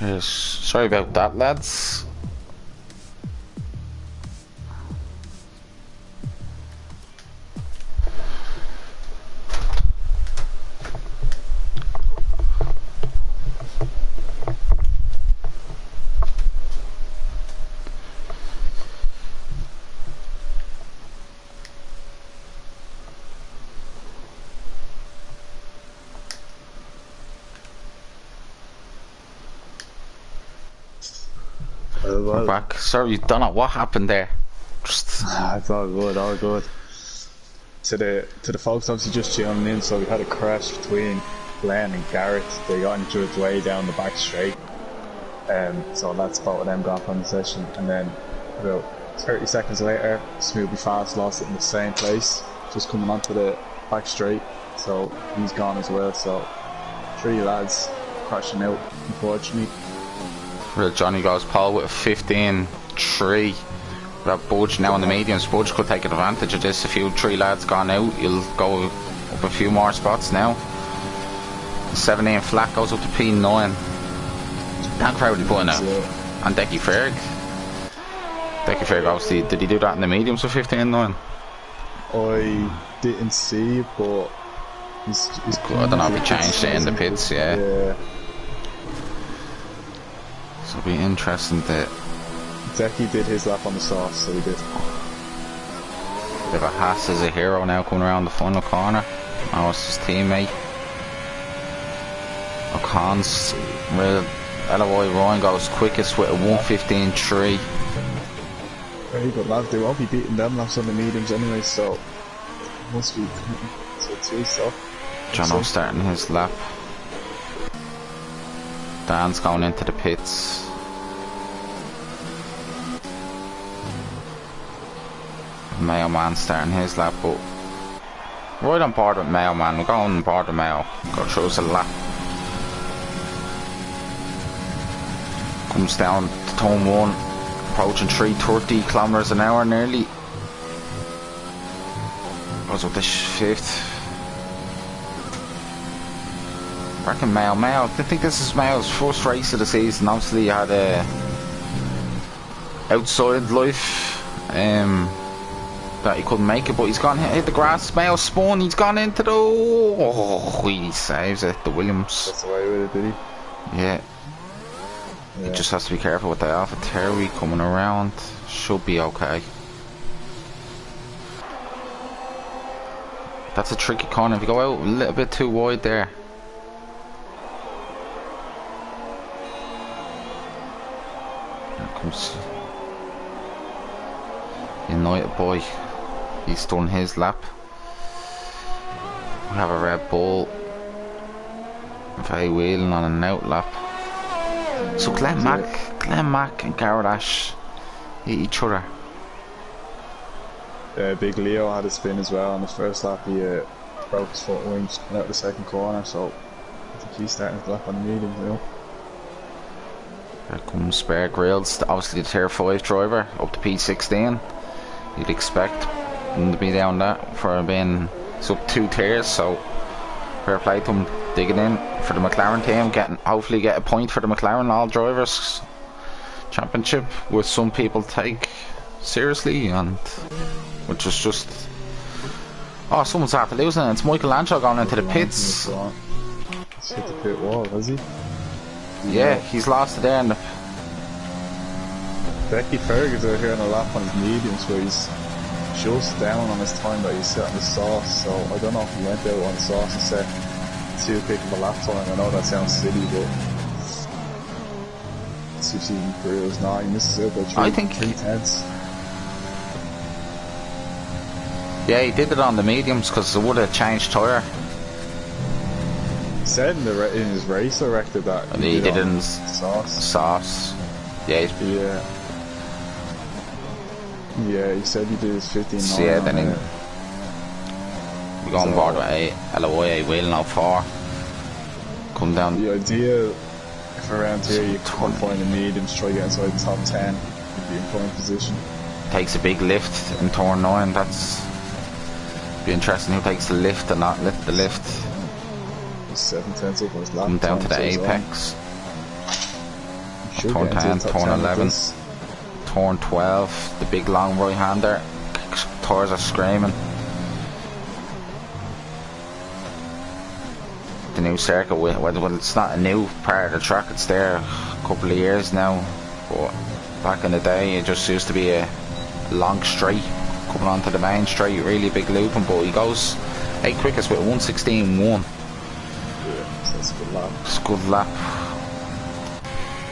Cheers. Sorry about that, lads. We're back. Sorry, don't know what happened there. It's all good, all good. To the folks obviously just tuning in, so we had a crash between Glenn and Garrett. They got into it way down the back straight. So that's both of them got on the session, and then about 30 seconds later, Smoothie Fast lost it in the same place, just coming onto the back straight. So he's gone as well. So 3 lads crashing out, unfortunately. Johnny goes Paul with a 15-3. That Budge now in the mediums. Budge could take advantage of this. A few 3 lads gone out. He'll go up a few more spots now. 17 flat goes up to P9. Dan Crowley putting out. And Decky Ferg. Decky Ferg obviously, did he do that in the mediums with 15-9? I didn't see, but he's I don't know if he changed it in the pits, yeah. So it'll be interesting that Decky did his lap on the sauce, so he did. Bit of a Haas as a hero now coming around the final corner. Now it's his teammate. O'Con's real LOI Ryan goes quickest with a 1:15.3. Very good lads, they won't be beating them laps on the mediums anyway, so must be so 2 stuff. Jono starting his lap. Dan's going into the pits. Mayo Man starting his lap, but right on board with Mayo Man. We're going on board with Mayo. Go through us a lap. Comes down to turn 1, approaching 330 kilometers an hour nearly. Goes up to 5th. I reckon Mayo. I think this is Mayo's first race of the season. Obviously he had a outside life that he couldn't make it, but he's gone hit the grass. Mayo spun, he's gone into the he saves it, the Williams. That's the way with it, did he? Yeah. He just has to be careful with the Alpha Terry coming around. Should be okay. That's a tricky corner. If you go out a little bit too wide there. Comes United Boy. He's done his lap. We have a Red Bull very wheeling on an out lap. So Glenn Mack and Garrett Ash hit each other. Big Leo had a spin as well on the first lap. He broke his foot wings coming out the second corner, so I think he's starting his lap on the medium now. There comes Bear Grylls, obviously the Tier 5 driver, up to P16. You'd expect him to be down that for being, it's up 2 tiers, so fair play to him digging in for the McLaren team, hopefully get a point for the McLaren All Drivers Championship, which some people take seriously, and which is just, oh, someone's after losing it. It's Michelangelo going into the pits. He's hit the pit wall, has he? Yeah, he's lost it there in the... Decky Ferg is out here on a lap on his mediums where he's just down on his time that he's set on the sauce, so I don't know if he went out on the sauce and set too quick of a lap time. I know that sounds silly, but it's 15 Grills 9, this is out by 3 tenths. Yeah, he did it on the mediums because it would have changed tyre. He said in his race directed that and he did it in sauce. Yeah, yeah, he said he did his 15. So yeah, then we go on board with a LOI wheeling out 4. Come down. The idea, if around here you can't find the mediums, try to get inside the top 10, you'd be in prime position. Takes a big lift in turn 9. That's be interesting who takes the lift and not lift the lift. 7 tenths up on his lap. Come down to the apex. Should turn get into 10, the top turn 10 with 11, this. turn 12, the big long right hander. Tires are screaming. The new circuit, well, it's not a new part of the track, it's there a couple of years now, but back in the day it just used to be a long straight coming onto the main straight, really big looping, but he goes 8 quickest with 1:16.1. Yeah, so that's a good lap. It's a good lap.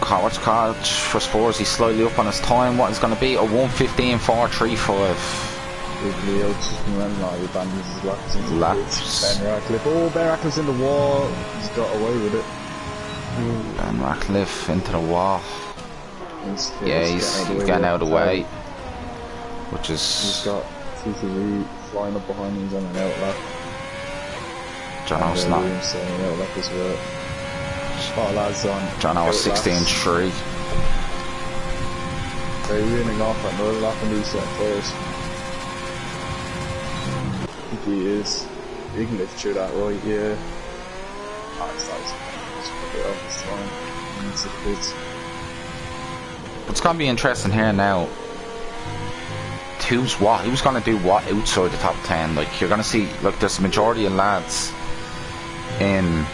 What's called for Spurs, he's slightly up on his time. What is going to be a 1:15.435. Big Leo just been running all the bandits his laps into the Laps. pits. Ben Ratcliffe. Oh, Ben Ratcliffe's in the wall. He's got away with it. Ben Ratcliffe into the wall. Yeah, He's getting out of the way. Which He's is got TTV flying up behind him. He's on an out lap. John O's not. Williams on an out lap as well. A lot of lads on. John O's out laps. 16.3. They're running off at another lap on these players. I think he is. He can lift through that right, yeah. Oh, it's nice. Just put it off this time. It's a bit. It's going to be interesting here now. Who's going to do what outside the top 10? Like, you're going to see, like, there's a majority of lads in,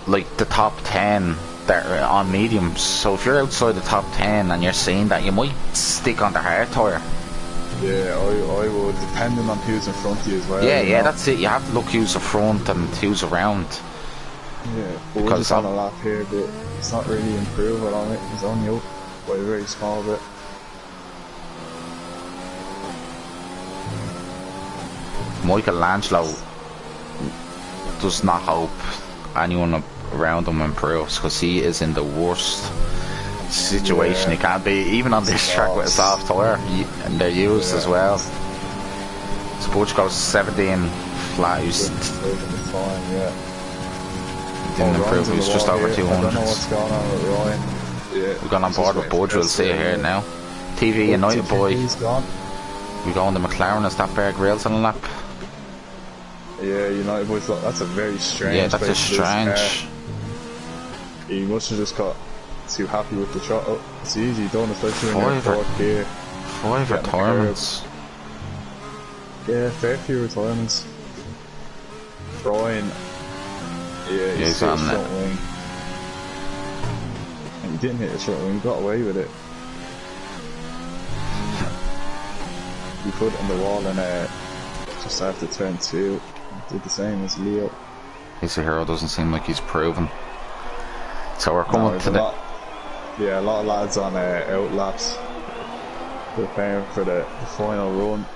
like, the top 10 that are on mediums. So if you're outside the top 10 and you're seeing that, you might stick on the hard tyre. Yeah, I would, depending on who's in front of you as well. Yeah, that's it. You have to look who's in front and who's around. Yeah, but we're just on a lap here, but it's not really improving on it. He's only up by a very small bit. Michelangelo does not hope anyone around him improves, because he is in the worst situation he can be, even on this track with a soft tyre, and they're used as well. Spudge goes 17 flat. He's fine, didn't improve. He was just over 200. I don't know what's going on with Ryan. Yeah, We've gone on board with Budge. We'll see it here now. TV United boy. He's gone. We go on the McLaren. Is that Bear Grylls on the lap? Yeah, United boys. That's a very strange. Yeah, that's a place for this strange. car. He must have just got too happy with the shot. Oh, it's easy done, especially when you're in fourth gear. 5 retirements. Yeah, fair few retirements. Brian. Yeah, he's on hit it. front wing. And he didn't hit the front wing, he got away with it. He put it on the wall and just after turn 2, did the same as Leo. His hero doesn't seem like he's proven. So we're coming to the... a lot of lads on out laps preparing for the final run.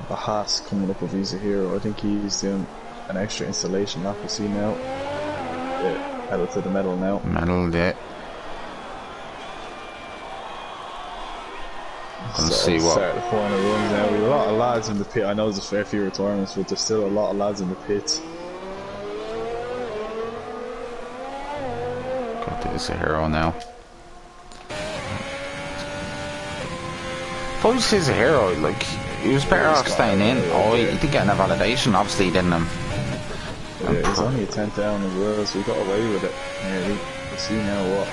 The Haas coming up with Visa Hero. I think he's doing an extra installation lap. We see now. Yeah, headed to the medal now. Medal, yeah. Let's see what. Start the final runs now. We have a lot of lads in the pit. I know there's a fair few retirements, but there's still a lot of lads in the pits. Got this a hero now. If I was his hero, like, he was better off staying in. Oh, he did get a validation, obviously he didn't. Yeah, he's only a 10th down as well, so he got away with it. Yeah, we'll see now what.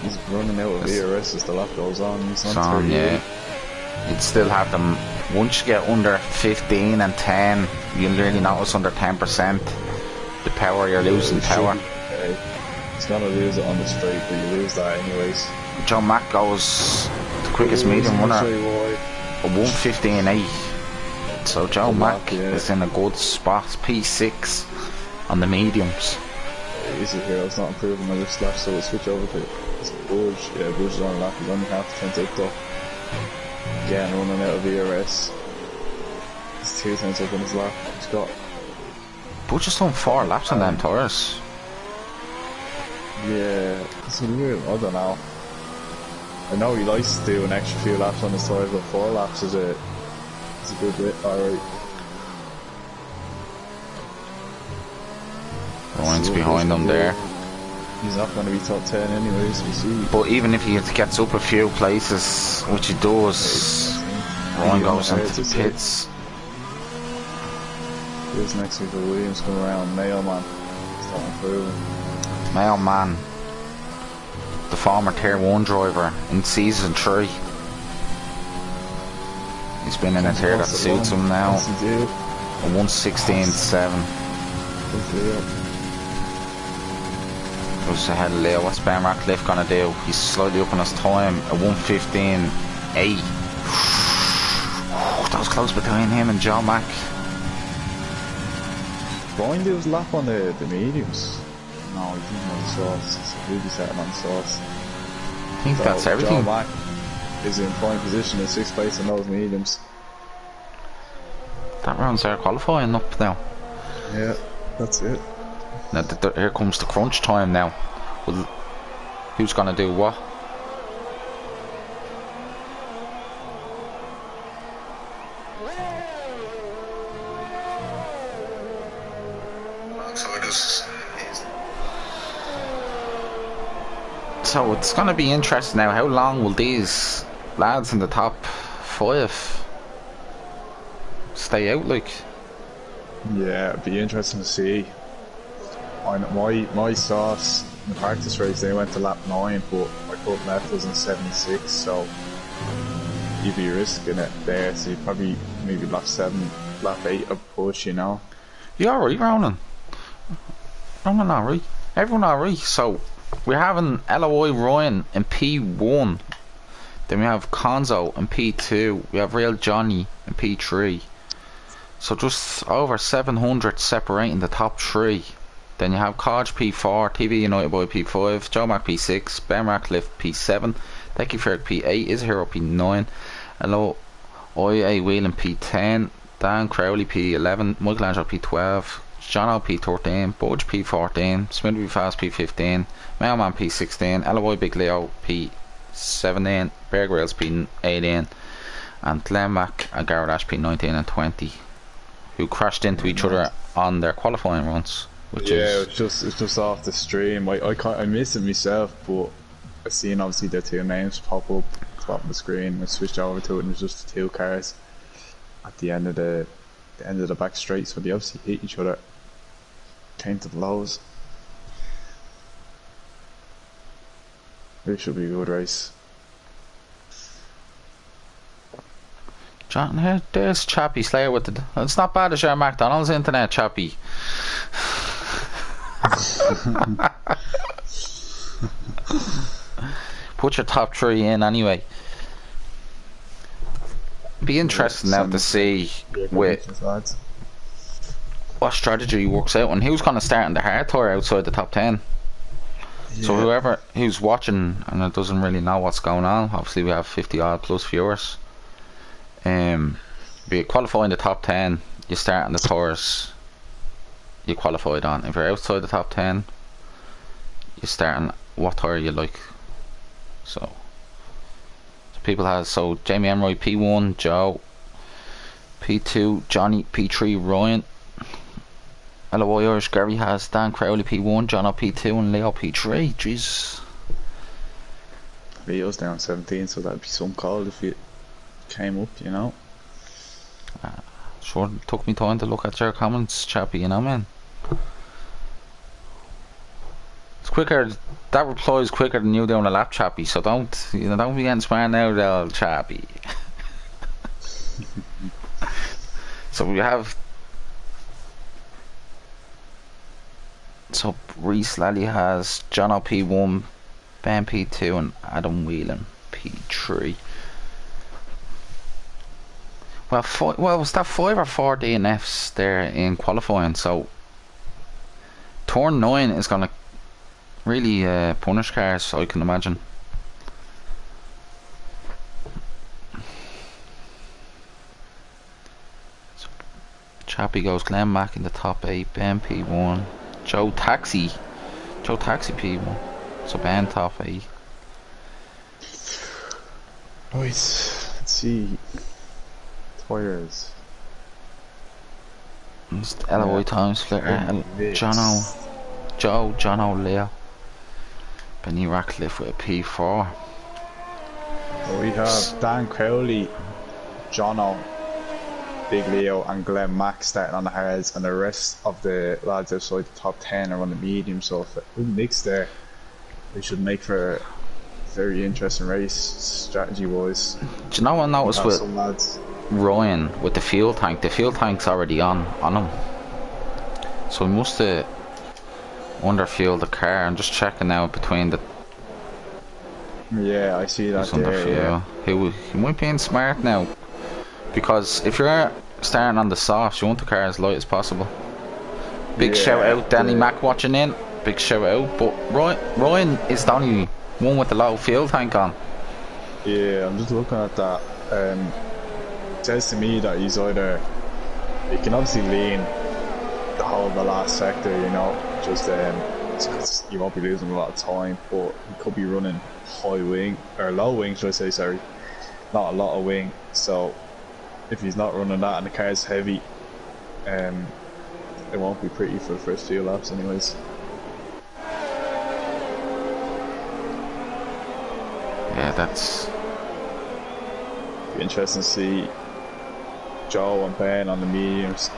He's running out of ERS as the lap goes on. He's on 38. Yeah. You'd still have them. Once you get under 15 and 10, you'll really notice under 10%. The power, you're losing power. He's gonna lose it on the straight, but you lose that anyways. John Mack goes the quickest medium runner, a 1:15.8. So Joe Mack is in a good spot. P6 on the mediums. Easy here, it's not improving on this lap, so we'll switch over to Budge. Yeah, Budge is on a lap, he's only half the 10th up though. Again, running out of ERS. He's 2 tenths up on his lap. He's got. Budge just done 4 laps on them tyres. Yeah, it's weird, I don't know. I know he likes to do an extra few laps on his tyres, but 4 laps is a good bit, alright. Ryan's behind them there. He's not going to be top 10 anyways, we see. But even if he gets up a few places, which he does, Ryan goes into the pits. Here's next week for Williams coming around, Mailman. So improving. My old man, the former Tier 1 driver in Season 3. He's been in a tier that suits him now. Yes, he did. A 1:16.7. Good deal. What's ahead of Leo? What's Ben Ratcliffe gonna do? He's slightly up on his time. A 1:15.8. That was close between him and John Mack. Brian did his lap on the mediums. No, he didn't on the sauce. So he'll be setting on the sauce. I think that's everything. John Mack is in prime position in 6th place in those mediums. That round's their qualifying up now. Yeah, that's it. Now here comes the crunch time now. Well, who's gonna do what? So it's gonna be interesting now. How long will these lads in the top 5 stay out like? Yeah, it'd be interesting to see. My sauce in the practice race, they went to lap 9, but my foot left was in 76, so you'd be risking it there. So you'd probably maybe lap 7, lap 8 a push, you know. You alright, Ronan? Ronan alright. Everyone alright. So we're having LOI Ryan in P1. Then we have Conzo in P2. We have Real Johnny in P3. So just over 700 separating the top 3. Then you have Codge P4, TV United Boy P5, Joe Mack P6, Ben Ratcliffe P7, Decky Ferg P8, Is Hero P9, Hello IA Whelan P10, Dan Crowley P11, Michelangelo P12, John O P13, Budge P14, Smith Be Fast P15, Mailman P16, LOI Big Leo P17, Bear Grylls P18, and Glenn Mack and Garrett Ash P19 and 20, who crashed into each other on their qualifying runs. It's just off the stream. I missed it myself, but I seen obviously the 2 names pop up at the bottom of the screen. I switched over to it and it was just the 2 cars at the end of the back straight, so they obviously hit each other. Came to blows. It should be a good race. John, here, there's Chappie Slayer with the. It's not bad as your McDonald's internet, Chappie. Put your top 3 in anyway. Be interesting now to see with what strategy works out and who's going to start in the hard tour outside the top 10. Yeah. So whoever who's watching and it doesn't really know what's going on, obviously we have 50 odd plus viewers. Be qualifying the top 10, you start on the tours you qualified on. If you're outside the top 10, you start on what tour you like. So people have, so Jamie Emroy P1, Joe P2, Johnny P3, Ryan, LOI Irish Gary has Dan Crowley P1, John P2 and Leo P3. Jesus, Leo's down 17, so that'd be some call if it came up, you know. Sure took me time to look at your comments, Chappie, you know, man. It's quicker, that reply is quicker than you doing a lap, Chappie, so don't be getting smart now, old Chappie. So we have, so Reese Lally has John O P1, Ben P2 and Adam Whelan P3. Well, was that 5 or 4 DNFs there in qualifying? So turn 9 is going to really punish cars, I can imagine. So Chappie goes Glenn Mack in the top 8, Ben P1, Joe Taxi P1, so Ben top 8. Right, let's see. Tires. LOI time splitter, Jono Leo, Benny Ratcliffe with a P4. We have Dan Crowley, Jono, Big Leo and Glenn Max starting on the hards, and the rest of the lads outside the top 10 are on the medium. So if a good mix there, they should make for a very interesting race strategy wise. Do you know what I noticed with Some lads. Ryan with the fuel tank? The fuel tank's already on him. So he must have underfueled the car. I'm just checking now between the. Yeah, I see that He's there. Yeah. He might be in smart now. Because if you're starting on the softs, you want the car as light as possible. Big shout out, Danny Mac watching in. Big shout out. But Ryan is the only one with the low fuel tank on. Yeah, I'm just looking at that. It says to me that he's either. He can obviously lean the whole of the last sector, you know, just because you won't be losing a lot of time, but he could be running high wing, or low wing, should I say, sorry. Not a lot of wing, so if he's not running that and the car's heavy, it won't be pretty for the first few laps anyways. Yeah, that's... Be interesting to see Joe and Ben on the mediums.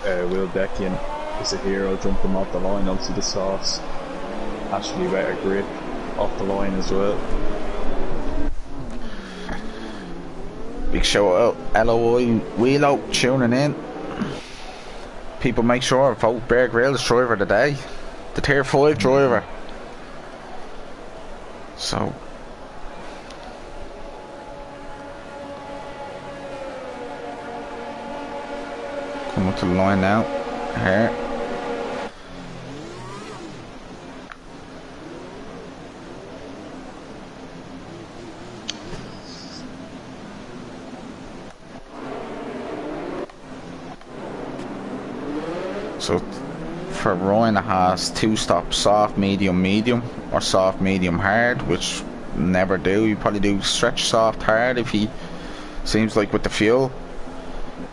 Will Deckian is a hero jumping off the line onto the softs. Actually better grip off the line as well. Big shout out, LOI Wheelo tuning in. People make sure vote Bear Grylls driver today. The tier 5 driver. So come up to the line now. Here. So for Ryan it has 2 stops, soft, medium, medium, or soft, medium, hard, which never do. You probably do stretch, soft, hard if he seems like with the fuel.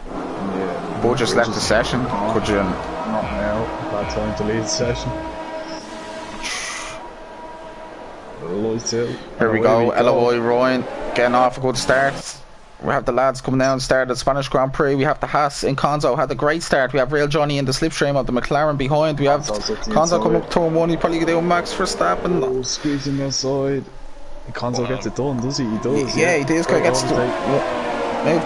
Yeah. But just left the session. Could you? Not now. Bad time to leave the session. Here we go. LOI Ryan getting off a good start. We have the lads coming down, start the Spanish Grand Prix. We have the Haas in Conzo had a great start. We have Real Johnny in the slipstream of the McLaren behind. We have Conzo coming up turn 1. He probably could do Max Verstappen. Oh, squeezing inside. Conzo gets it done, does he? He does. Yeah, he does. Gets it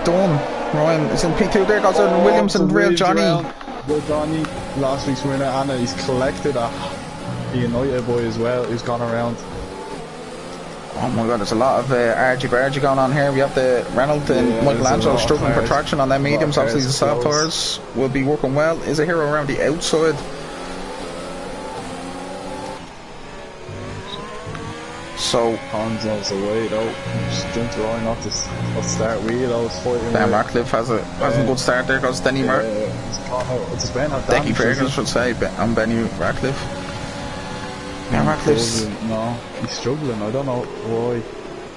done. Ryan is in P2. There goes Williams and Real Johnny. Real Johnny, last week's winner, and he's collected a United boy as well, who's gone around. Oh my god, there's a lot of argy-bargy going on here. We have the Renault and Michelangelo struggling for traction on their mediums. Obviously the soft tires will be working well. Is a hero around the outside. So Conzo's away though. Just jumped right off the start wheel. I was fighting. Ben Ratcliffe has a good start there. Goes Denny Mark. Decky Ferguson should say. I'm Benny Ratcliffe. Ben Ratcliffe's no, he's struggling. I don't know why.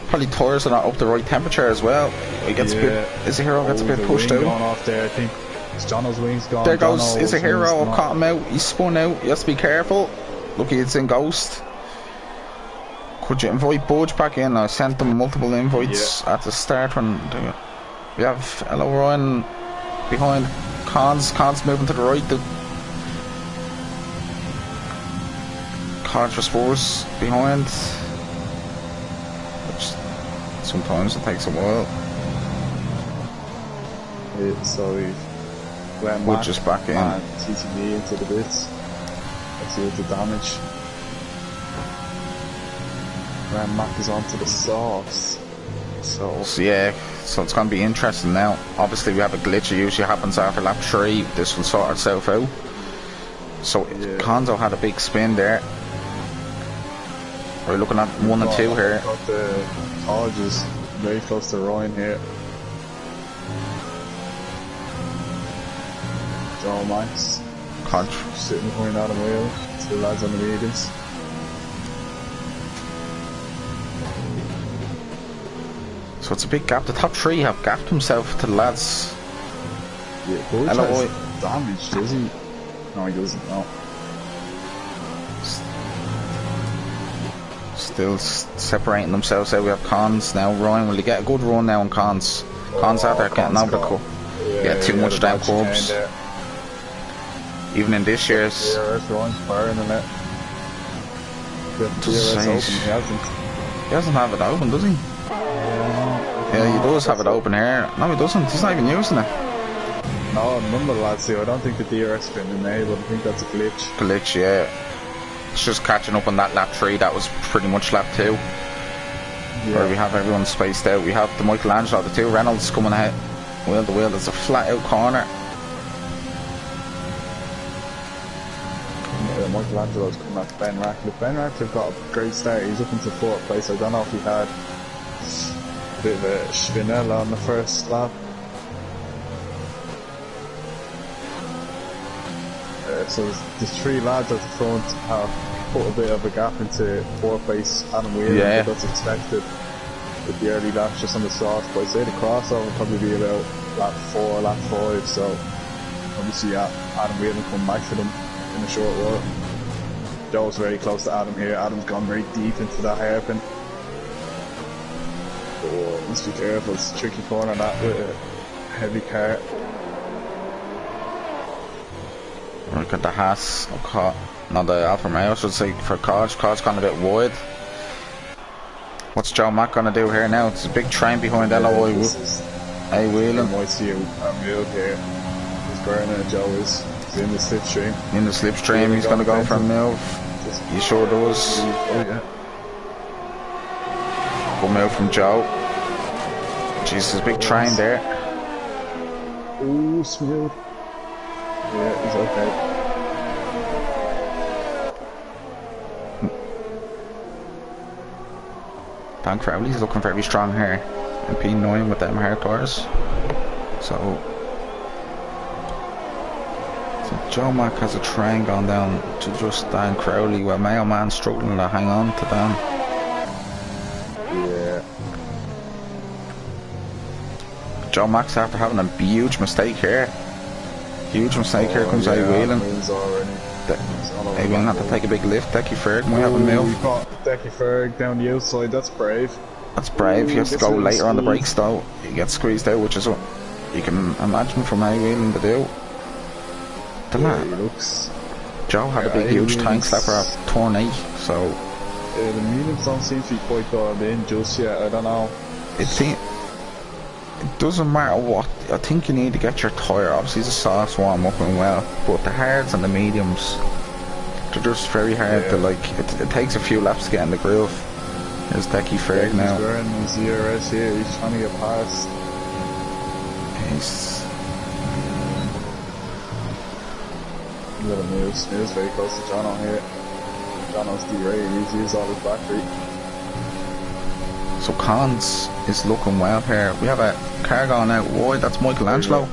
Probably tires are not up the right temperature as well. He gets a bit. Is a hero gets a bit pushed out. Going off there, I think. It's Jono's wings gone. There goes. Is a hero caught him out. He's spun out. You have to be careful. Lucky it's in Ghost. Could you invite Budge back in? I sent them multiple invites at the start when we have Ella Ryan behind Cons moving to the right. The Cards for Spurs behind, which sometimes it takes a while. So Budge is back in. TTV into the bits. Let's see what the damage. Ram Mac is onto the softs. So yeah, so it's going to be interesting now. Obviously we have a glitch that usually happens after lap 3. This will sort itself out. So Conzo had a big spin there. We're looking at 1 and 2 here. Got the Hodges very close to Ryan here. Joe Max sitting behind Adam Wheel. 2 lads on the mediums. So it's a big gap. The top 3 have gapped himself to the lads. Yeah, Budge has damage, does he? No, he doesn't, no. Still separating themselves out. We have Cons now. Ryan, will he get a good run now on Cons? Cons out there getting over the cup. Yeah, Yeah, too much damn clubs. Even in this year's. DRS Ryan firing in it. The DRS open, he hasn't. He doesn't have it open, does he? Yeah, he does have it open here. No, he doesn't. He's not even using it. No, none of the lads do. I don't think the DRS been enabled. I think that's a glitch. Glitch, yeah. It's just catching up on that lap 3. That was pretty much lap 2. Yeah. Where we have everyone spaced out. We have the Michelangelo, the 2 Reynolds coming ahead. Wheel to wheel. There's a flat out corner. Yeah, Michelangelo's coming at Ben Ratcliffe. Ben Ratcliffe got a great start. He's up into 4th place. I don't know if he had a bit of a Schwinella on the first lap. So there's 3 lads at the front have put a bit of a gap into 4th place Adam Whelan, yeah. But that's expected with the early laps just on the soft. But I'd say the crossover will probably be about lap 4, lap 5, so obviously Adam Whelan come back for them in a short while. Joe's very close to Adam here. Adam's gone very deep into that hairpin. Oh, must be careful, it's a tricky corner that with a heavy car. Look at the Haas, not the Alfa Romeo, I should say, for Kodge. Kodge's gone a bit wide. What's Joe Mack gonna do here now? It's a big train behind LOI. Hey, Whelan. You might see a move here. He's burning. Joe is in the slipstream. In the slipstream, he's gonna go for a move. He sure does. Oh, yeah. Good move from Joe. Jesus, big train there. Ooh, smooth. Yeah, he's okay. Dan Crowley's looking very strong here in P9 with them hard tires. So Joe Mack has a train gone down to just Dan Crowley, where Mayo Man struggling to hang on to Dan. Yeah. Joe Mack's after having a huge mistake here. Huge mistake here comes A Whelan. A Whelan had to take a big lift. Decky Ferg might have a move. We've got Decky Ferg down the outside, that's brave. That's brave, he has to go later on the brakes though. He gets squeezed out, which is what you can imagine from A Whelan to do. The man, Joe had a big huge tank slapper at turn 8, so... the mediums don't seem to be quite dialed in just yet, I don't know. It doesn't matter what, I think you need to get your tyre, obviously the softs warm up and well, but the hards and the mediums, they're just very hard to like, it takes a few laps to get in the groove. There's Decky Ferg now. He's wearing his ERS here, he's trying to get past. He's... Little moves very close to Jono here. Jono's derailed, he's used all his battery. So Cons is looking well here. We have a car going out wide, that's Michelangelo.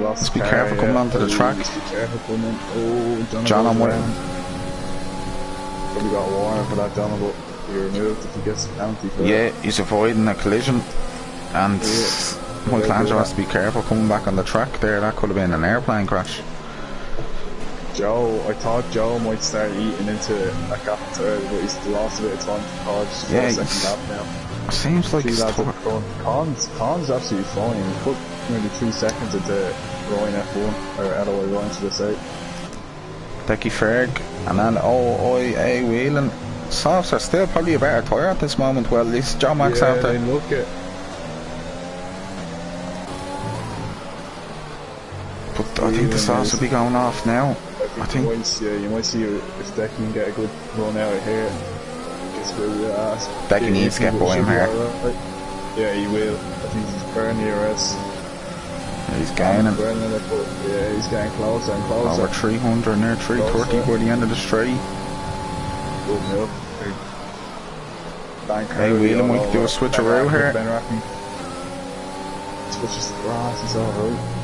Let's be careful coming onto the track. Be careful coming in. Oh, Jono might... Probably got a warning for that, Jono, but he removed if he gets a penalty for yeah, he's avoiding a collision. And Michelangelo has to be careful coming back on the track there. That could have been an airplane crash. I thought Joe might start eating into that gap in third, but he's lost a bit of time to Kodge for the second lap now. Seems like he's Con's absolutely fine. He put nearly 3 seconds into Ryan F1, or LOI Ryan should I say. Decky Ferg, and then A Whelan. Softs are still probably a better tyre at this moment, well at least Joe Mack's after. They look it. But I think the softs will be going off now. I think you might see if Decky can get a good run out of here. Decky needs to get by him here. Right. Yeah, he will. I think he's burning the RS. Yeah, he's gaining. Yeah, he's getting closer and closer. Over 300 near 330 by the end of the straight. Good move. Hey, Whelan might do a switcheroo here. Switches the grass, he's alright.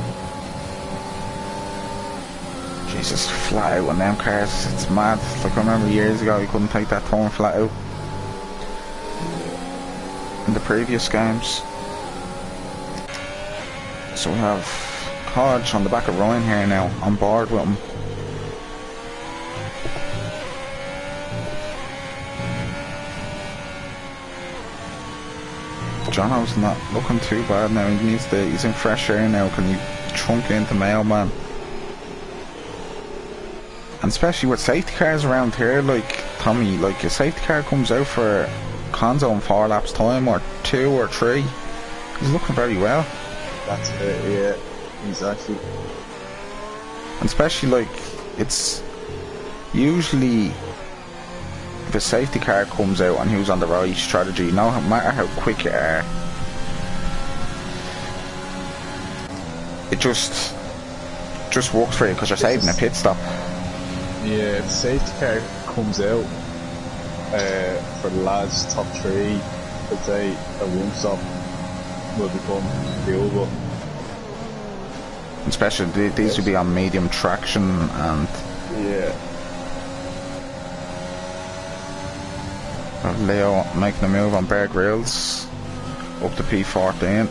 Jesus, flat out on them cars, it's mad. Like I remember years ago you couldn't take that turn flat out in the previous games. So we have Kodge on the back of Ryan here now, on board with him. Jono's not looking too bad now. He's in fresh air now. Can he chunk into Mailman? And especially with safety cars around here, like Tommy, like a safety car comes out for Conzo in 4 laps time, or 2 or 3. He's looking very well. That's it, yeah. He's actually... And especially like, it's usually if a safety car comes out and who's on the right strategy, no matter how quick you are, it just works for you because you're saving a pit stop. Yeah, if the safety car comes out for the lads top 3, I'd say a one stop will become doable. Especially these would be on medium traction and yeah. Leo making a move on Bear Grylls up to P14.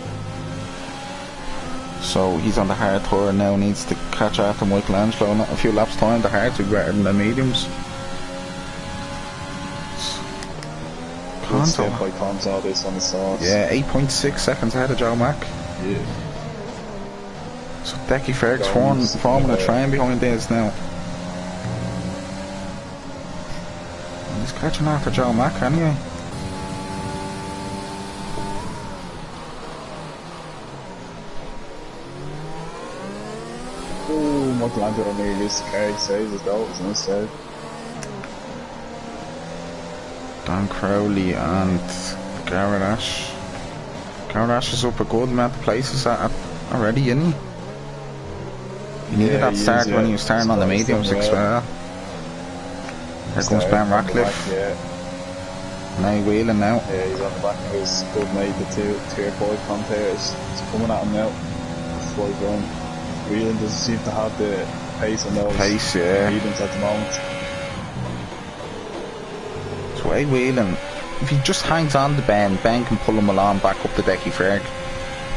So he's on the hard tour now, needs to catch after Michelangelo. Not a few laps time, the hards are better than the mediums. Conzo by Conzo this on the sauce. Yeah, 8.6 seconds ahead of Joe Mack. Yeah. So Decky Ferg's forming a train behind this now. And he's catching after Joe Mack anyway. Oh, Michelangelo nearly used the car, he saves his goals instead. Dan Crowley and Garrett Ash. Garrett Ash is up a good amount of places already, isn't he? He needed that start when he was starting on the mediums as well. Here comes Ben Ratcliffe. Now wheeling now. Yeah, he's on the back of his good mate, the tier 5 commentators. He's coming at him now. Slow going. Wheeling doesn't seem to have the pace on those mediums at the moment. So Wheeling, if he just hangs on to Ben can pull him along back up the Decky Ferg.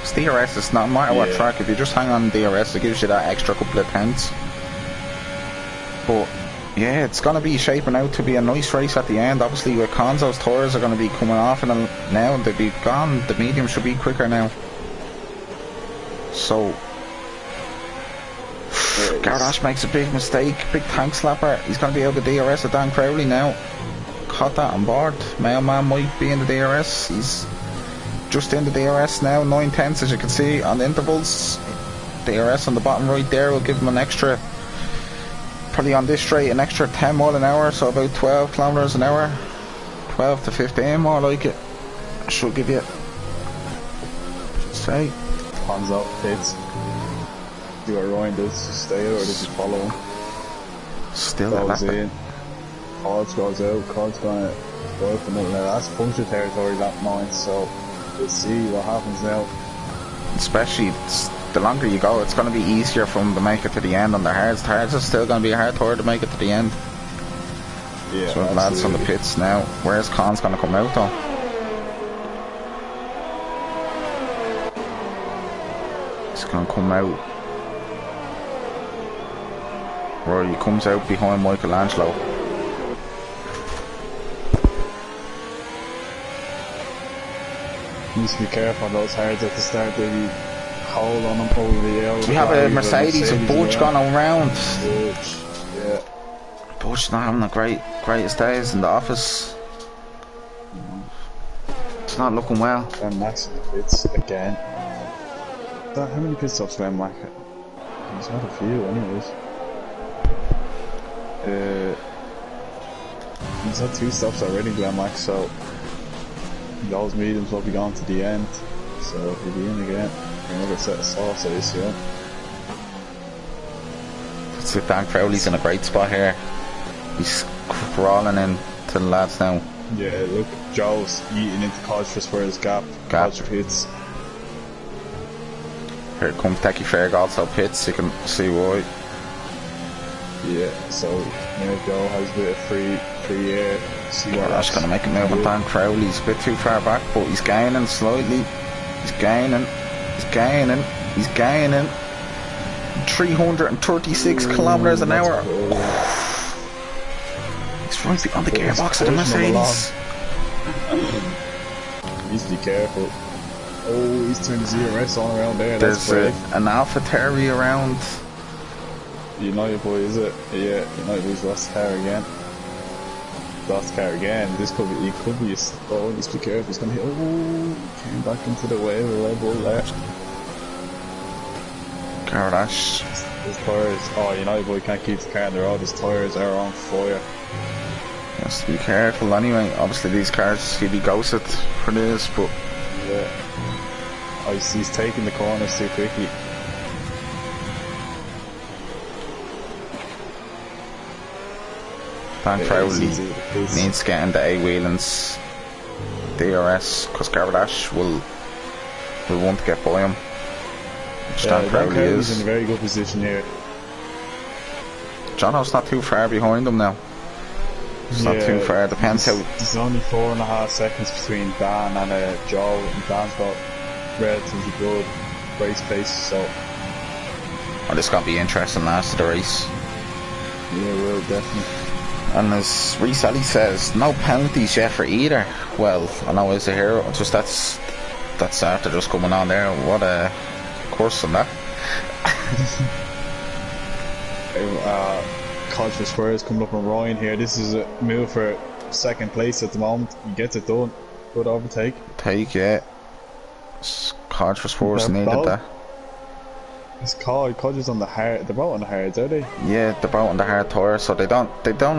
It's DRS, it's not matter what track, if you just hang on to DRS it gives you that extra couple of tenths. But yeah, it's going to be shaping out to be a nice race at the end. Obviously with Conzo's tyres are going to be coming off and now they'll be gone, the medium should be quicker now. So Garrett Ash makes a big mistake, big tank slapper. He's going to be able to DRS at Dan Crowley now. Caught that on board. Mailman might be in the DRS. He's just in the DRS now, 9 tenths as you can see on the intervals. DRS on the bottom right there will give him an extra, probably on this straight, an extra 10 mile an hour, so about 12 kilometers an hour. 12 to 15 more like it. Should give you, should say. Hands up, pits. Do what Ryan does, stay or does he follow him? Still goes in. Cards goes out, Cards going to go for another. Now that's puncture territory lap 9, so we'll see what happens now. Especially the longer you go, it's going to be easier for them to make it to the end on the hards. The hards are still going to be a hard tour to make it to the end. Yeah, so the lads on the pits now. Where's Con's going to come out though? He's going to come out. Right, he comes out behind Michelangelo. Needs to be careful on those hards at the start. They hold on them over the air. We have a Mercedes and Butch gone around. Butch, yeah. Butch not having the greatest days in the office. It's not looking well. Ben Max in the pits again. How many pit stops Ben Max? He's had a few anyways. He's had 2 stops already, Glenn Max, so those mediums will be gone to the end, so he'll be in again for another set of sauce, I assume. So Dan Crowley's in a great spot here. He's crawling in to the lads now. Yeah, look, Joe's eating into Codgers for his gap. Codger pits. Here comes Decky Ferg also pits, you can see why. Yeah, so now Joe has a bit of free air. See what that's going to make a move on Dan Crowley. He's a bit too far back, but he's gaining slightly. He's gaining. 336 kilometers an hour. He's right on the gearbox of the Mercedes. Needs to be careful. Oh, he's turned ZRS on around there. That's There's brave. an Alpha Terry around. United boy, is it? Yeah, United boy's lost the car again. Lost the car again. This could be, it could be, oh, just be careful. It's gonna hit, oh, came back into the wave of Red Bull there. Gardash. His tyres, oh, United boy can't keep the car on the road. His tyres are on fire. Has to be careful anyway. Obviously these cars he'll be ghosted for this, but Yeah. Oh, he's taking the corners too quickly. Dan Yeah, Crowley he's- needs to get into A-Wheeling's DRS because Gardash will want to get by him. Which Dan Dan Crowley Crowley's in a is. very good position here. Jono's not too far behind him now. It's not too far. Depends how. There's only 4.5 seconds between Dan and Joe, and Dan's got relatively good race pace, so Well, this is gonna be interesting last of the race. yeah, we'll definitely. And as Reese Ali says, no penalties yet for either. Well, I know he's a hero. Just that's after just coming on there. What a course on that. College for Spurs coming up on Ryan here. This is a move for second place at the moment. He gets it done. Good overtake. Take it. College for Sports They're needed both- that. It's College on the hard. They're both on the hards, are they? Yeah, they're both on the hard tire, so they don't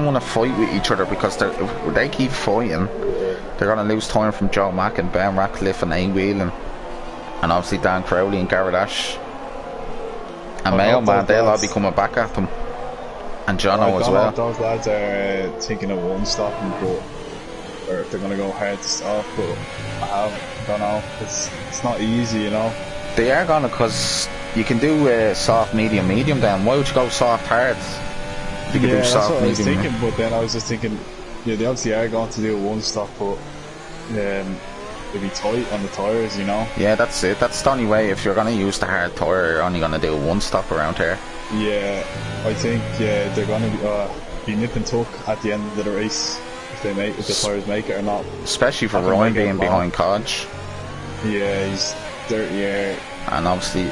want to fight with each other because if they keep fighting, they're gonna lose time from Joe Mack and Ben Ratcliffe and A-Wheeling, and obviously Dan Crowley and Garrett Ash and I Mayo hope Man. those They'll all lads- be coming back at them, and Jono I as don't know well. if those lads are thinking of one stopping, but or if they're gonna go hard to stop. But I don't know. It's not easy, you know. They are gonna, because you can do soft, medium, medium. Then why would you go soft, hard? You can do that's soft, what I was medium. thinking. But then I was just thinking, yeah, they obviously are going to do one stop, but they'll be tight on the tires, you know. Yeah, that's it. That's the only way. If you're gonna use the hard tire, you're only gonna do one stop around here. Yeah, I think they're gonna be nip and tuck at the end of the race if the tires make it or not. Especially for I think Ryan they get being along. behind Codge. Yeah, he's dirty air. And obviously,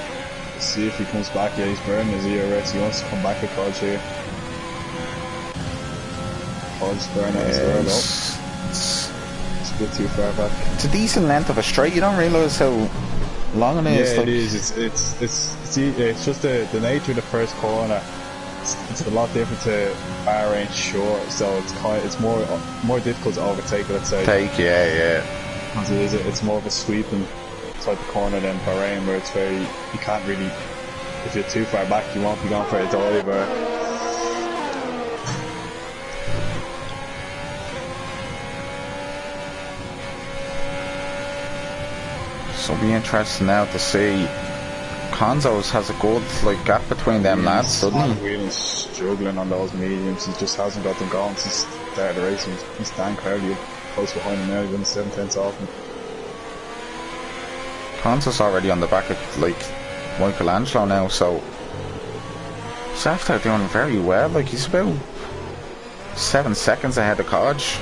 See if he comes back. Yeah, he's burning his ERS. He wants to come back with Codge here. Codge's burning as well, though. It's a bit too far back. it's a decent length of a straight. You don't realise how long it is. Yeah, like, it is. It's just the nature of the first corner. It's a lot different to Bahrain short, so it's more difficult to overtake. Let's say. yeah. Because it's more of a sweeping type of corner than Bahrain, where it's very, you can't really, if you're too far back, you won't be going for a dive or. So it'll be interesting now to see. Conzo's has a good gap between them lads, doesn't he? Whelan's struggling on those mediums. He just hasn't got them going since the start of the race. He's Dan Crowley close behind him now. He's only 7/10 off him. Conzo's already on the back of Michelangelo now, so he's after doing very well. He's about 7 seconds ahead of Codge.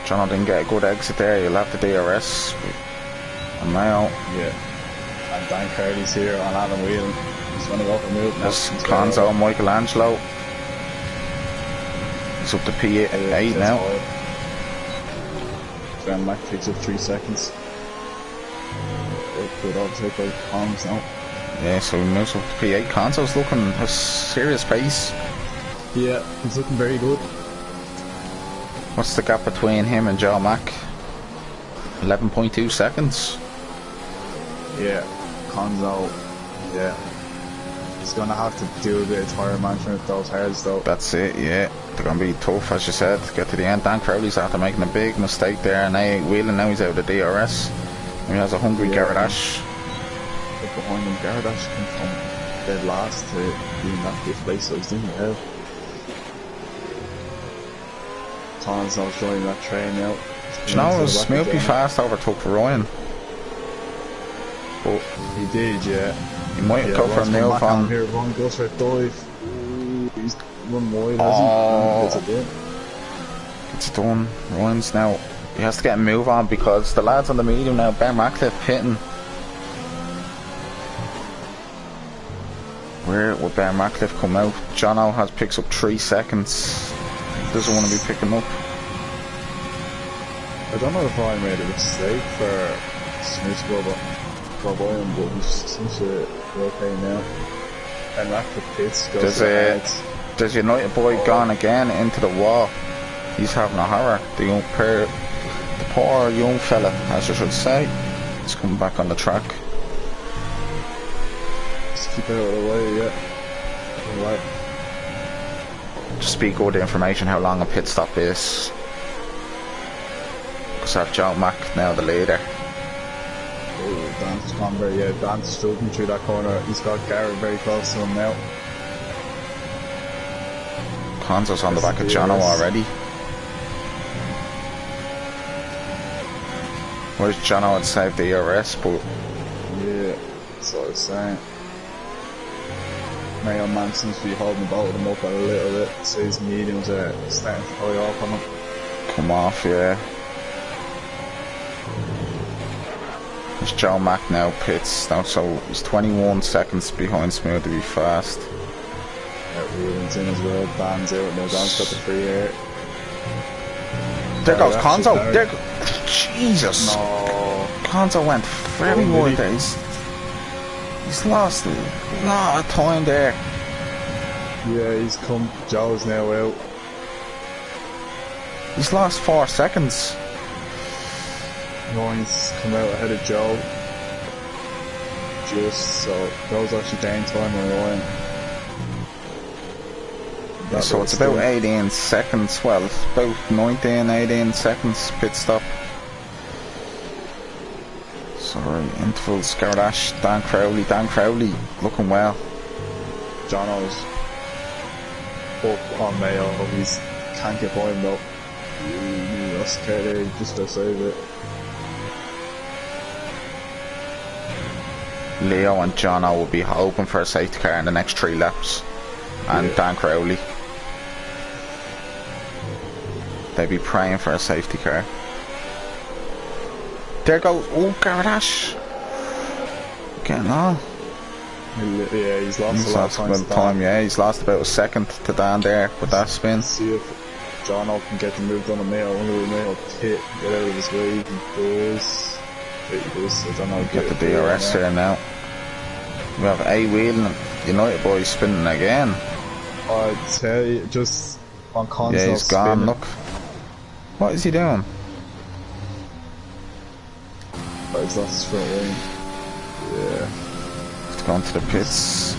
Jono didn't get a good exit there. He'll have the DRS. And now Yeah. And Dan Crowley's here on Adam Whelan. He's going to go for a move. there's Conzo and Michelangelo. It's up to P8 now. Van Mack takes up 3 seconds. Good overtake by Cons now. Yeah, so he moves up to P8. Conzo's looking a serious pace. Yeah, he's looking very good. What's the gap between him and Joe Mack? 11.2 seconds. Yeah, Conzo. Yeah. He's going to have to do a bit of tire management with those hards though. That's it, yeah. They're going to be tough, as you said, to get to the end. Dan Crowley's after making a big mistake there, and A-Whelan now he's out of the DRS. And he has a hungry Garrett Ash. But behind him, Gardash came from dead last to be in that 5th place, so he's doing well. Conzo's joining that train now. Do you know, Smoopy fast overtook Ryan. But He did, yeah. he might go for a move on. Here, Ron goes for a dive. Ooh, he's run wide, Oh. hasn't he? It's done. Ryan's now He has to get a move on because the lads on the medium now, Ben Ratcliffe pitting. Where will Ben Ratcliffe come out? Jono has picks up 3 seconds. Doesn't want to be picking up. I don't know if I made a mistake for Smith to go by him, but he seems to be okay now. And Ratcliffe pits, goes to the heads. There's United boy gone again into the wall. He's having a horror. The poor young fella, as I should say, is coming back on the track. Just keep out of the way, yeah. Right. Just speak good information how long a pit stop is. Because I have Joe Mack now the leader. Oh, Dan's gone very, yeah, Dan's struggling through that corner. He's got Garrett very close to him now. Konzo's on the back of Jono already. Where's Jono had saved the ERS, but... Yeah, that's what I was saying. Mayo Man seems to be holding both of them up a little bit, so his mediums are starting to hurry off on him. Come off, yeah. There's Joe Mack now, pits now, so he's 21 seconds behind Smooth to be fast. Ruben's in as well, Dan's out now, Dan's got the free air. There goes Konzo, there Jesus! No. Konzo went very wide there, he's lost a lot of time there. Yeah, he's come, Joe's now out. He's lost 4 seconds. Ryan's come out ahead of Joe. Just so, Joe's actually down time on Ryan. So it's about 18 seconds, well, it's about 19, 18 seconds pit stop. Sorry, intervals, Gardash, Dan Crowley looking well. Jono's up on Mayo, he can't get by him though. That's okay there, just to save it. Leo and Jono will be hoping for a safety car in the next 3 laps. And Dan Crowley. They'd be praying for a safety car. There goes, oh, Gardash. Getting on. Yeah, he's lost a lot of time. Yeah, he's lost about a second to Dan there with that spin. See if Jono can get the move done on Mayo. I wonder if Mayo pit, get out of his way. He does. He does. I don't know. Get the DRS there now. We have A-Wheel and United boys spinning again. I tell you, just on console. Yeah, he's gone. Spinning. Look, what is he doing? Oh, he's lost his front wing. Yeah. He's gone to the pits.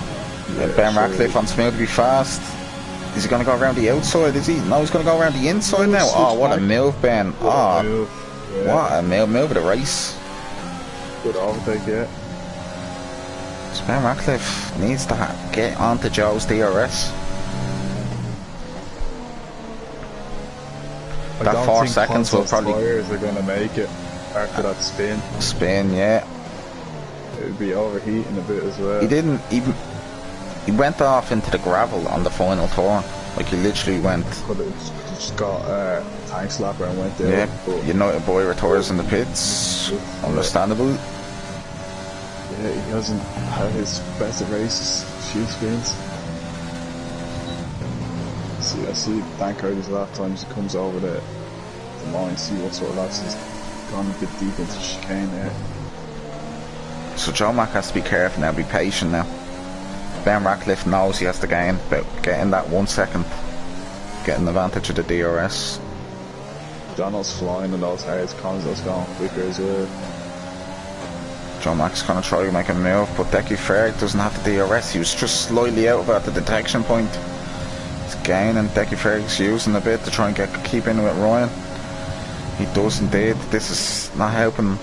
Yeah, Ben Ratcliffe on Smooth to be fast. Is he going to go around the outside? Is he? No, he's going to go around the inside now. Oh, what a move, Ben! Oh, what a move of the race. Good overtake, yeah. So Ben Ratcliffe needs to get onto Joe's DRS. That 4 seconds will probably. Tires are going to make it after that spin. Spin, yeah. It would be overheating a bit as well. He didn't even. He went off into the gravel on the final turn. Like he literally went. Could have just got a tank slapper and went there. Yeah. United boy retires in the pits. Understandable. Yeah, he hasn't had his best of races. Few spins. I see Dan Curtis a lot of times he comes over the line, see what sort of laps he's gone a bit deep into chicane there. So Joe Mack has to be careful now, be patient now. Ben Ratcliffe knows he has to gain, but getting that 1 second, getting advantage of the DRS. Donald's flying in those hards, Konzo's going quicker as well. Joe Mack's going to try to make a move, but Decky Ferg doesn't have the DRS. He was just slightly out of it at the detection point. He's gaining, Decky Ferg's using a bit to try and keep in with Ryan. He does indeed. This is not helping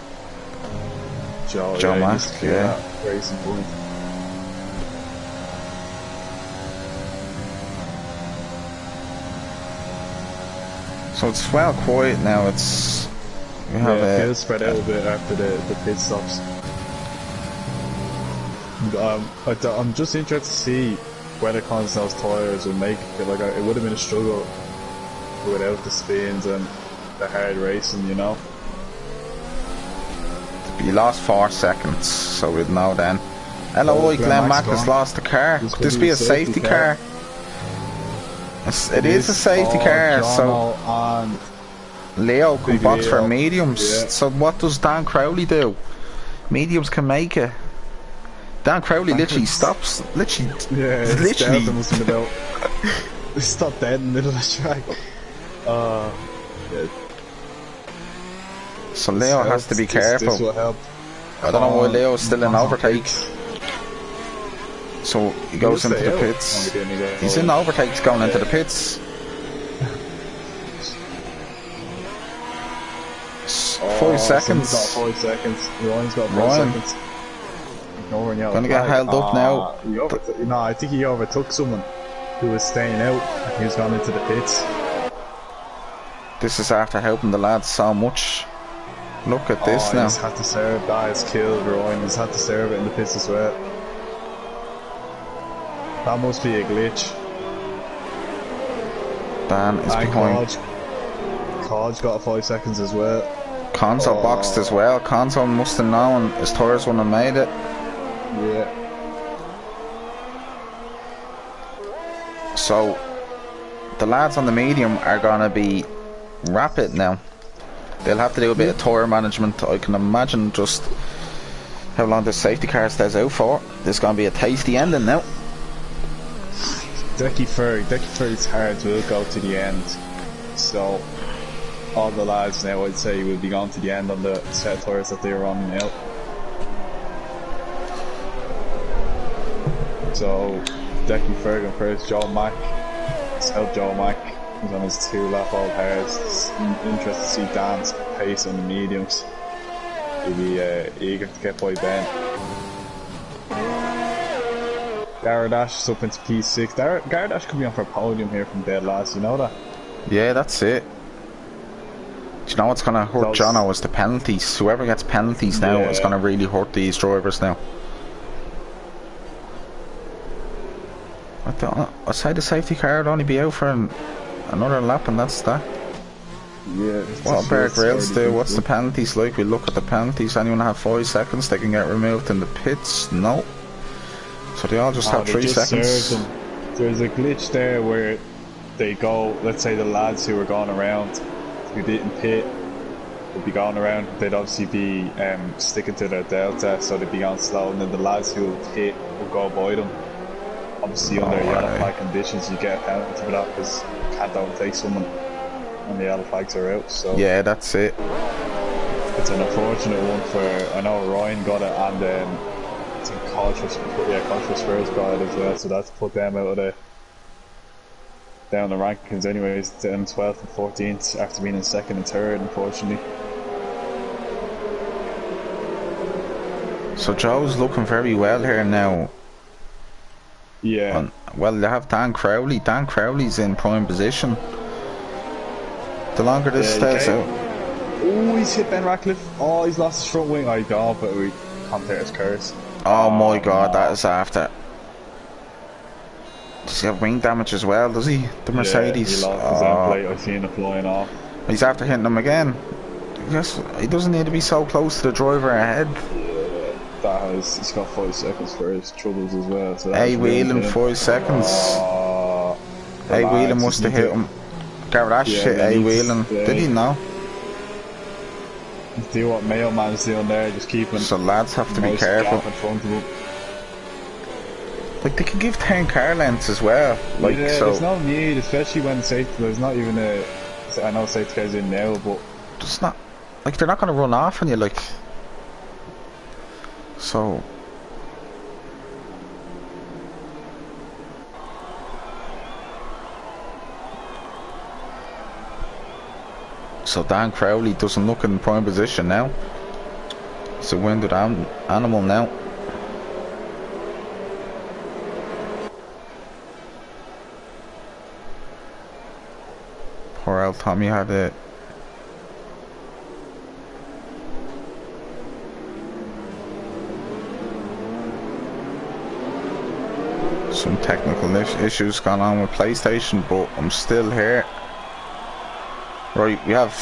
Joe Mack. Yeah. Racing point. So it's well quiet now. It's we have it feels spread out a bit after the pit stops. I'm just interested to see whether Konzo's tyres will make it. Like it would have been a struggle without the spins, and the hard racing, you know. You lost 4 seconds, so we'd know then. Hello, Glenn Mack has lost the car. Could this be a safety car? It is a safety car, so Leo can box for mediums. Yeah. So what does Dan Crowley do? Mediums can make it. Dan Crowley literally stops. Literally. Yeah, literally. He stopped dead in the middle of the track. Yeah. So Leo has to be careful. This will help. I don't know why Leo's still in overtake. So he goes into the pits. He's in overtakes going into the pits. 5 seconds. Got 5 seconds. Ryan's got 5 seconds. Gonna get held up now. No, I think he overtook someone who was staying out and he was gone into the pits. This is after helping the lads so much. Look at this now. He's had to serve. That has killed Ryan. He's had to serve it in the pits as well. That must be a glitch. Dan is behind. Kodge got 5 seconds as well. Conzo boxed as well. Conzo must have known his tyres wouldn't have made it. Yeah. So the lads on the medium are gonna be rapid now. They'll have to do a bit of tyre management. I can imagine just how long the safety car stays out for. There's gonna be a tasty ending now. Decky Ferry's hard will go to the end. So all the lads now, I'd say, will be gone to the end on the set tyres that they're on now. So Decky Ferg first, Joe Mack. Let's help Joe Mack. He's on his 2 lap old hairs. It's interesting to see Dan's pace on the mediums. He'll be eager to get by Ben. Garadash is up into P6. Garadash could be on for a podium here from dead last, you know that? Yeah, that's it. Do you know what's going to hurt Jono is the penalties. Whoever gets penalties now is going to really hurt these drivers now. I'd say the safety car would only be out for another lap and that's that. Yeah. What Bear Grylls do? What's the penalties like? We look at the penalties. Anyone have 5 seconds? They can get removed in the pits? No. So they all just have 3 seconds. There's a glitch there where they go, let's say the lads who were going around, who didn't pit, would be going around, they'd obviously be sticking to their delta, so they'd be going slow, and then the lads who pit will go by them. Obviously under yellow flag conditions you get a penalty for that because you can't overtake someone when the yellow flags are out. So yeah, that's it. It's an unfortunate one for, I know Ryan got it, and I think Kodge was first got it as well, so that's put them out of the down the rankings anyways, down 12th and 14th after being in 2nd and 3rd, unfortunately. So Joe's looking very well here now. Yeah. Well, they have Dan Crowley. Dan Crowley's in prime position. The longer this stays out. Oh, he's hit Ben Ratcliffe. Oh, he's lost his front wing. I don't, but we can't take his curse. Oh my god, that is after. Does he have wing damage as well, does he? The Mercedes? Yeah, he lost his end plate. I've seen it flying off. He's after hitting him again. Yes, he doesn't need to be so close to the driver ahead. He's got 5 seconds for his troubles as well. So Whelan 5 seconds. Whelan must have hit him. Garadash hit Whelan. Did he know? Do what Mayo Man's doing there, just keeping. So lads have to be careful. In front of him. Like they can give 10 car lengths as well. Like yeah, so. There's no need, especially when safety. There's not even a. I know safety cars in now, but it's not. Like they're not going to run off on you, like. So Dan Crowley doesn't look in prime position now. It's a wounded animal now. Poor old Tommy had it. Some technical issues going on with PlayStation, but I'm still here. Right, we have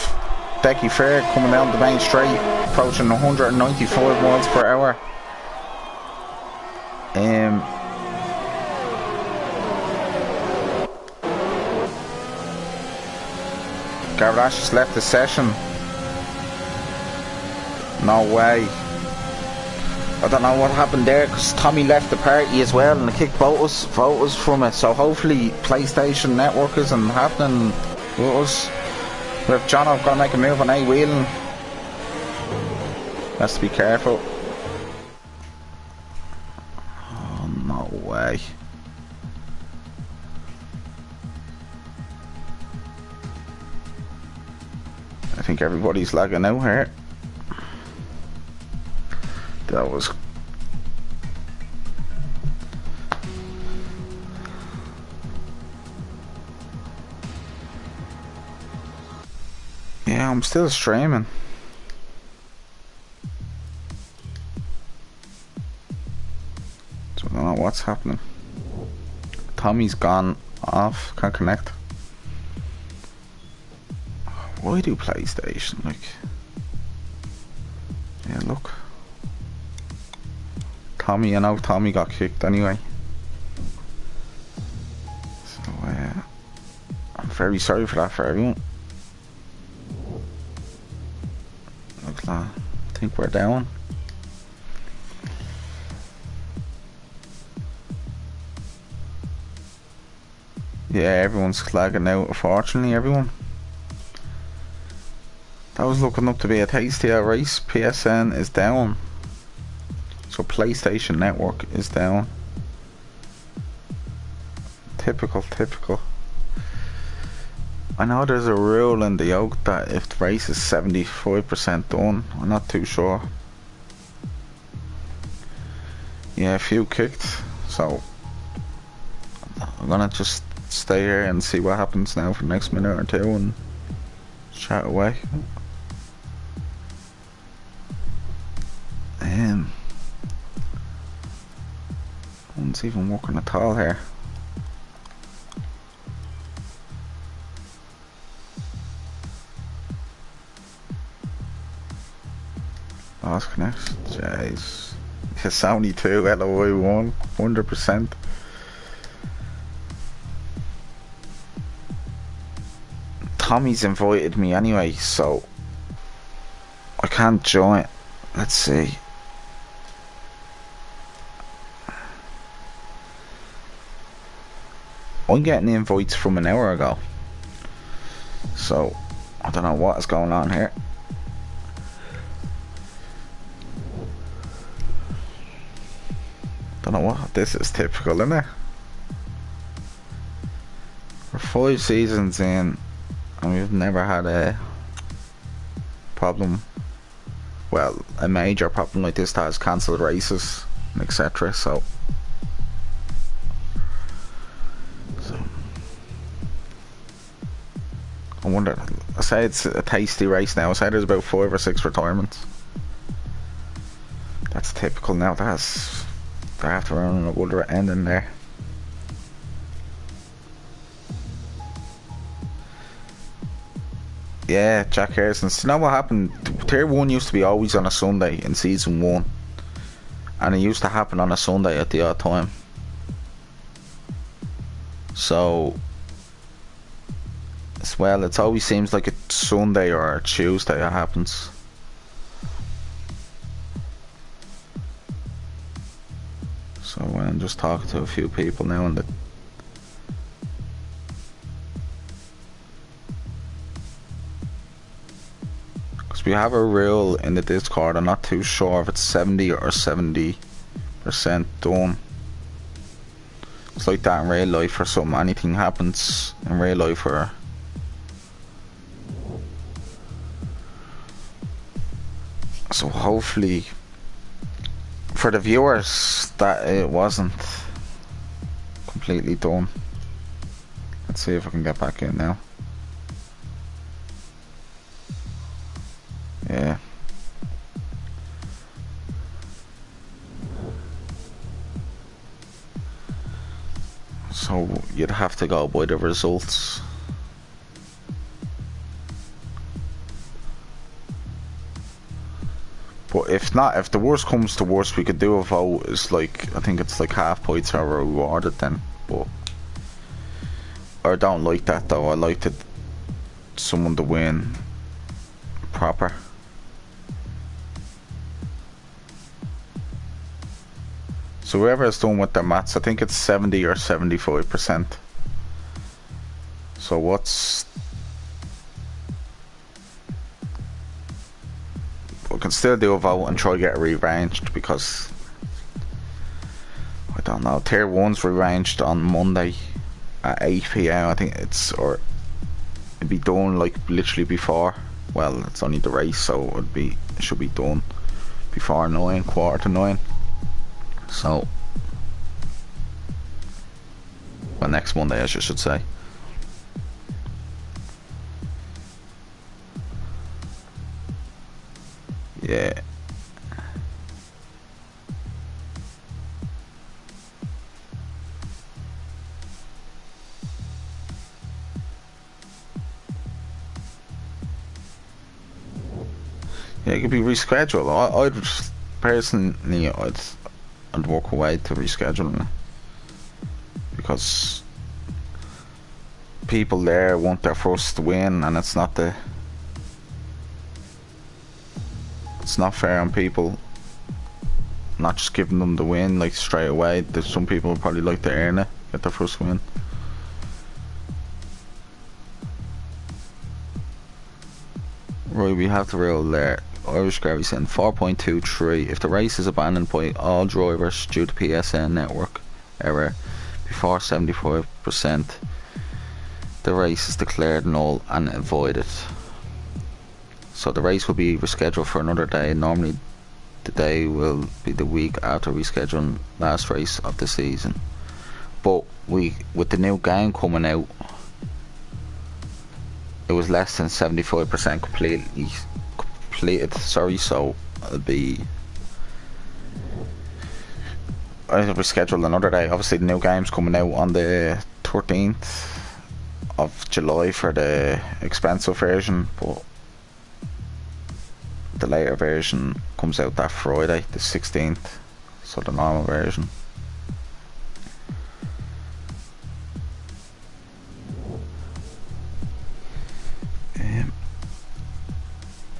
Decky Fair coming down the main straight, approaching 195 miles per hour. Garage has left the session. No way. I don't know what happened there, because Tommy left the party as well and they kicked voters from it. So hopefully PlayStation Network isn't happening with us. But if John gonna make a move on A-Wheeling, has to be careful. Oh, no way. I think everybody's lagging out here. That was... Yeah, I'm still streaming. So I don't know what's happening. Tommy's gone off, can't connect. Why do PlayStation, like... Yeah, look. Tommy, I know Tommy got kicked anyway. So, I'm very sorry for that for everyone. Looks like, I think we're down. Yeah, everyone's lagging out, unfortunately, everyone. That was looking up to be a tasty race. PSN is down. So PlayStation Network is down. Typical. I know there's a rule in the yoke that if the race is 75% done, I'm not too sure. Yeah, a few kicked, so I'm gonna just stay here and see what happens now for the next minute or two and chat away. No one's even working at all here. Lost connection. Jeez. It's only 2 LOI 1, 100%. Tommy's invited me anyway, so I can't join. Let's see. I'm getting invites from an hour ago, so I don't know what is going on here. Don't know what this is. Typical, isn't it? We're 5 seasons in and we've never had a problem, well, a major problem like this that has cancelled races and etc. So I wonder, I say it's a tasty race now. I say there's about 5 or 6 retirements. That's typical now. That's, they're after running a wood ending there. Yeah, Jack Harrison. So you know what happened? Tier 1 used to be always on a Sunday in season 1, and it used to happen on a Sunday at the odd time. So as well, it always seems like a Sunday or a Tuesday that happens. So I'm just talking to a few people now and because we have a rule in the Discord. I'm not too sure if it's 70 or 70% done. It's like that in real life or something. Anything happens in real life or so hopefully for the viewers that it wasn't completely done. Let's see if I can get back in now. Yeah. So you'd have to go by the results. But if not, if the worst comes to worst, we could do a vote. Is like, I think it's like half points are rewarded then. But I don't like that though. I like someone to win proper. So whoever is done with their maths, I think it's 70 or 75%. So what's... We can still do a vote and try to get it rearranged, because I don't know, tier 1's rearranged on Monday at 8 PM. I think it's, or it'd be done like literally before. Well, it's only the race, so it should be done before 9, quarter to 9. So, well, next Monday, as you should say. Yeah. Yeah, it could be rescheduled. I'd personally, I'd walk away to rescheduling, because people there want their first win, and it's not fair on people not just giving them the win like straight away. There's some people who probably like to earn it, get their first win. Right, we have the rule there. Irish Gary saying 4.23. If the race is abandoned by all drivers due to PSN network error before 75%, the race is declared null and avoided. So the race will be rescheduled for another day. Normally the day will be the week after rescheduling last race of the season. But with the new game coming out, it was less than 75% completed, sorry, so it'll be, I'll reschedule another day. Obviously the new game's coming out on the 13th of July for the expensive version, but the later version comes out that Friday, the 16th, so the normal version.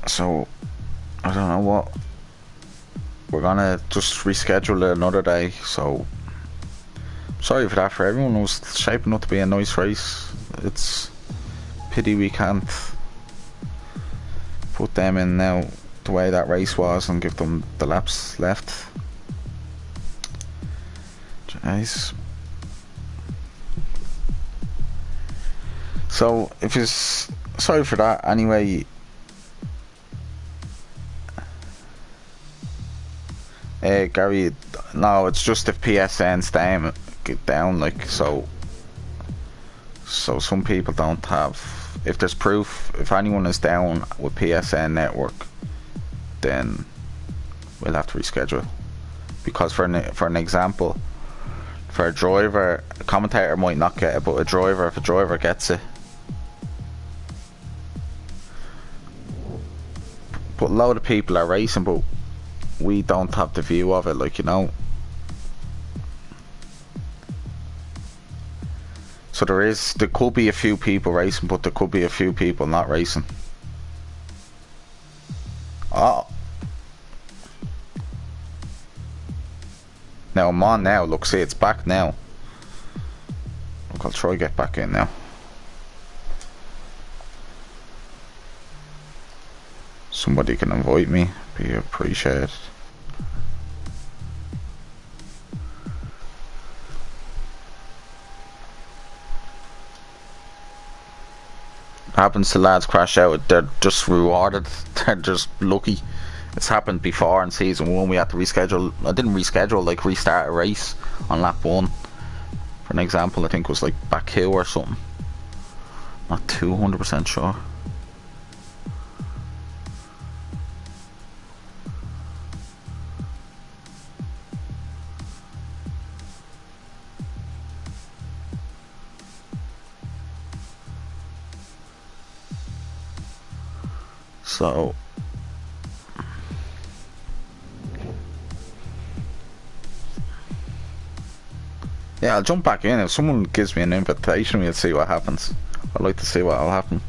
So I don't know what, we're gonna just reschedule it another day. So sorry for that for everyone. It was shaping up to be a nice race. It's pity we can't put them in now the way that race was and give them the laps left. Jeez. So if it's, sorry for that anyway. Gary, no, it's just if PSN's down, like, so some people don't have, if there's proof, if anyone is down with PSN network, then we'll have to reschedule. Because for an example, for a driver, a commentator might not get it, but if a driver gets it, but a load of people are racing, but we don't have the view of it, like, you know. So there could be a few people racing, but there could be a few people not racing. Oh, now I'm on now. Look, see, it's back now. Look, I'll try to get back in now. Somebody can invite me, be appreciated. Happens to lads crash out, they're just rewarded, they're just lucky. It's happened before in season 1, we had to reschedule. I didn't reschedule, like restart a race on lap 1. For an example, I think it was like Baku or something. Not 200% sure. So Yeah, I'll jump back in. If someone gives me an invitation, we'll see what happens. I'd like to see what will happen.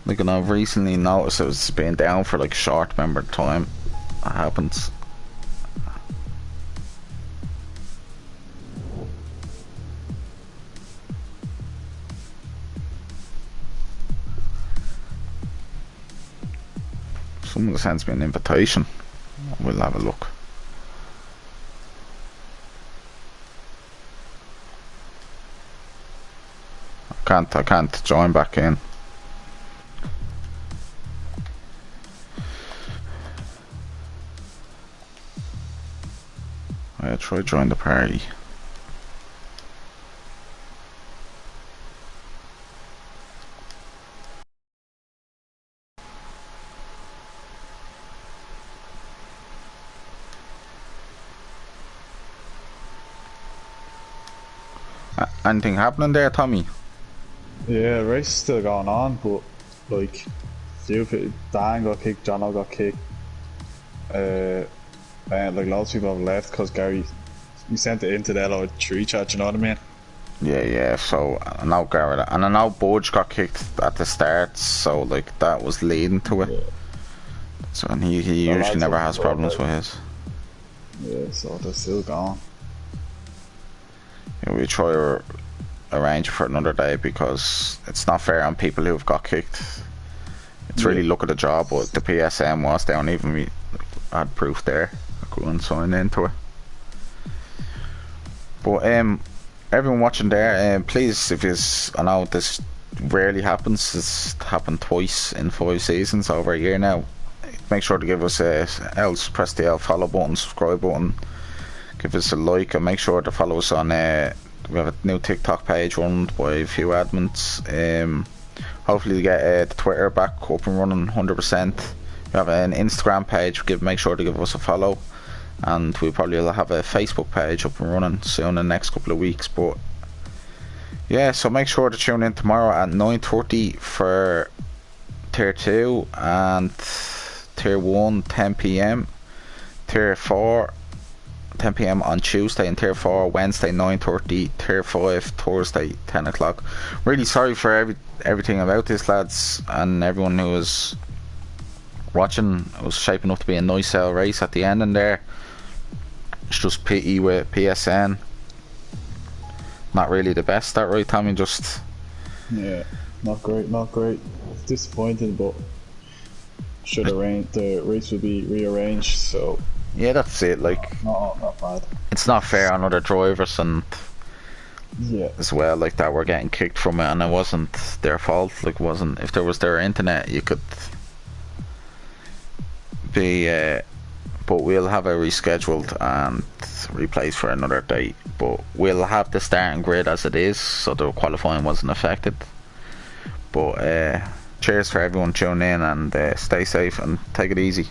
Like, and I've recently noticed it was being down for like short member time. That happens. Someone sends me an invitation. We'll have a look. I can't join back in. I'll try join the party. Anything happening there, Tommy? Yeah, race is still going on, but like, Dan got kicked, Jono got kicked. And like lots of people have left because Gary, he sent it into the LO3 chat. You know what I mean? Yeah. So I know Garrett, and I know Budge got kicked at the start. So like that was leading to it. Yeah. So and he usually never has problems with his. Yeah, so they're still gone. Yeah, we try to arrange for another day because it's not fair on people who've got kicked. It's really luck of the job, but the PSM was down. Even we had proof there. I couldn't sign into it. But everyone watching there, please, if you, I know this rarely happens. It's happened twice in 5 seasons, over a year now. Make sure to give us else press the follow button, subscribe button, give us a like, and make sure to follow us on. We have a new TikTok page run by a few admins. Hopefully we get the Twitter back up and running 100%. We have an Instagram page. Make sure to give us a follow, and we probably will have a Facebook page up and running soon in the next couple of weeks. But yeah, so make sure to tune in tomorrow at 9:30 for Tier 2 and Tier 1 10 PM, Tier 4 10 PM on Tuesday, and Tier 4 Wednesday 9:30, Tier 5 Thursday 10 o'clock. Really sorry for everything about this, lads, and everyone who was watching. It was shaping up to be a nice race at the end, and there it's just pity with PSN. Not really the best, that right, Tommy? Just yeah, not great. It's disappointing, but should arrange the race will be rearranged. So yeah, that's it. Like, not bad. It's not fair on other drivers, and yeah, as well, like that we're getting kicked from it, and it wasn't their fault. Like, wasn't, if there was their internet, you could be. But we'll have a rescheduled and replaced for another date. But we'll have the starting grid as it is, so the qualifying wasn't affected. But cheers for everyone tuning in, and stay safe and take it easy.